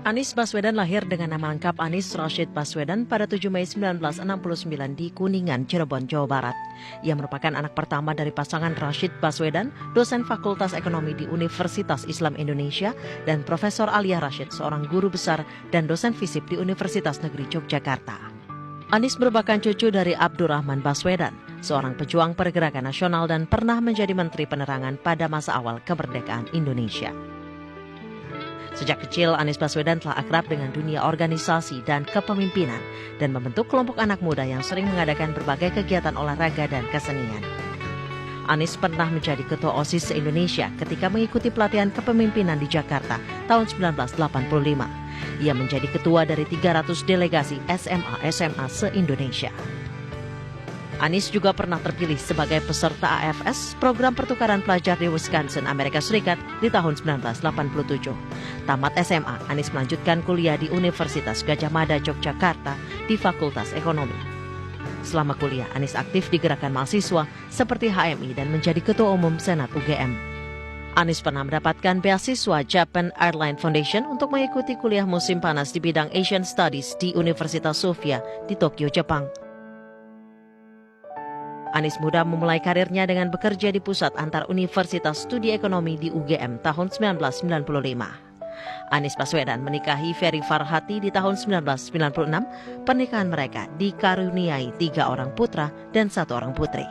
Anies Baswedan lahir dengan nama lengkap Anies Rashid Baswedan pada 7 Mei 1969 di Kuningan, Cirebon, Jawa Barat. Ia merupakan anak pertama dari pasangan Rashid Baswedan, dosen Fakultas Ekonomi di Universitas Islam Indonesia, dan Profesor Alia Rashid, seorang guru besar dan dosen FISIP di Universitas Negeri Yogyakarta. Anies merupakan cucu dari Abdurrahman Baswedan, seorang pejuang pergerakan nasional dan pernah menjadi Menteri Penerangan pada masa awal kemerdekaan Indonesia. Sejak kecil, Anies Baswedan telah akrab dengan dunia organisasi dan kepemimpinan dan membentuk kelompok anak muda yang sering mengadakan berbagai kegiatan olahraga dan kesenian. Anies pernah menjadi ketua OSIS se-Indonesia ketika mengikuti pelatihan kepemimpinan di Jakarta tahun 1985. Ia menjadi ketua dari 300 delegasi SMA-SMA se-Indonesia. Anies juga pernah terpilih sebagai peserta AFS, program pertukaran pelajar di Wisconsin, Amerika Serikat di tahun 1987. Tamat SMA, Anies melanjutkan kuliah di Universitas Gadjah Mada, Yogyakarta di Fakultas Ekonomi. Selama kuliah, Anies aktif di gerakan mahasiswa seperti HMI dan menjadi Ketua Umum Senat UGM. Anies pernah mendapatkan beasiswa Japan Airline Foundation untuk mengikuti kuliah musim panas di bidang Asian Studies di Universitas Sofia di Tokyo, Jepang. Anies muda memulai karirnya dengan bekerja di Pusat Antar Universitas Studi Ekonomi di UGM tahun 1995. Anies Baswedan menikahi Ferry Farhati di tahun 1996. Pernikahan mereka dikaruniai 3 orang putra dan 1 orang putri.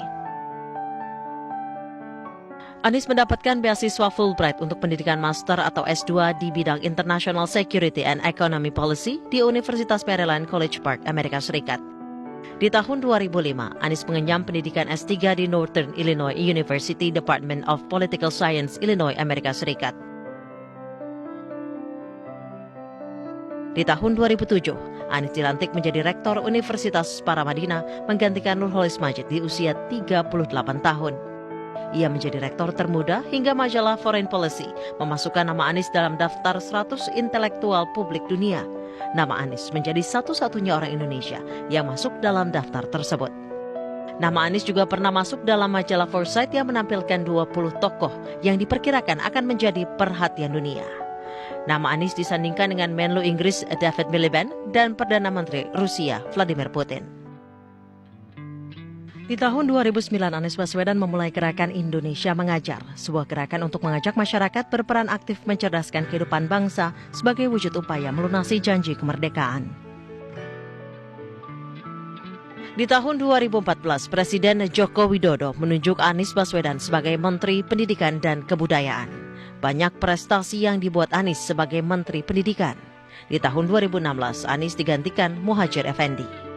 Anies mendapatkan beasiswa Fulbright untuk pendidikan master atau S2 di bidang International Security and Economy Policy di Universitas Maryland College Park, Amerika Serikat. Di tahun 2005, Anies mengenyam pendidikan S3 di Northern Illinois University Department of Political Science, Illinois, Amerika Serikat. Di tahun 2007, Anies dilantik menjadi Rektor Universitas Paramadina menggantikan Nurholis Majid di usia 38 tahun. Ia menjadi rektor termuda hingga majalah Foreign Policy memasukkan nama Anies dalam daftar 100 intelektual publik dunia. Nama Anies menjadi satu-satunya orang Indonesia yang masuk dalam daftar tersebut. Nama Anies juga pernah masuk dalam majalah Foresight yang menampilkan 20 tokoh yang diperkirakan akan menjadi perhatian dunia. Nama Anies disandingkan dengan Menlu Inggris David Miliband dan Perdana Menteri Rusia Vladimir Putin. Di tahun 2009, Anies Baswedan memulai gerakan Indonesia Mengajar, sebuah gerakan untuk mengajak masyarakat berperan aktif mencerdaskan kehidupan bangsa sebagai wujud upaya melunasi janji kemerdekaan. Di tahun 2014, Presiden Joko Widodo menunjuk Anies Baswedan sebagai Menteri Pendidikan dan Kebudayaan. Banyak prestasi yang dibuat Anies sebagai Menteri Pendidikan. Di tahun 2016, Anies digantikan Muhadjir Effendi.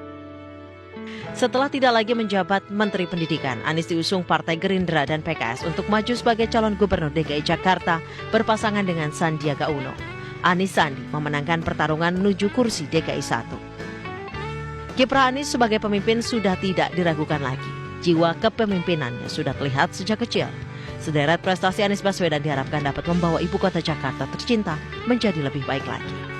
Setelah tidak lagi menjabat Menteri Pendidikan, Anies diusung Partai Gerindra dan PKS untuk maju sebagai calon Gubernur DKI Jakarta berpasangan dengan Sandiaga Uno. Anies Sandi memenangkan pertarungan menuju kursi DKI 1. Kiprah Anies sebagai pemimpin sudah tidak diragukan lagi. Jiwa kepemimpinannya sudah terlihat sejak kecil. Sederet prestasi Anies Baswedan diharapkan dapat membawa ibu kota Jakarta tercinta menjadi lebih baik lagi.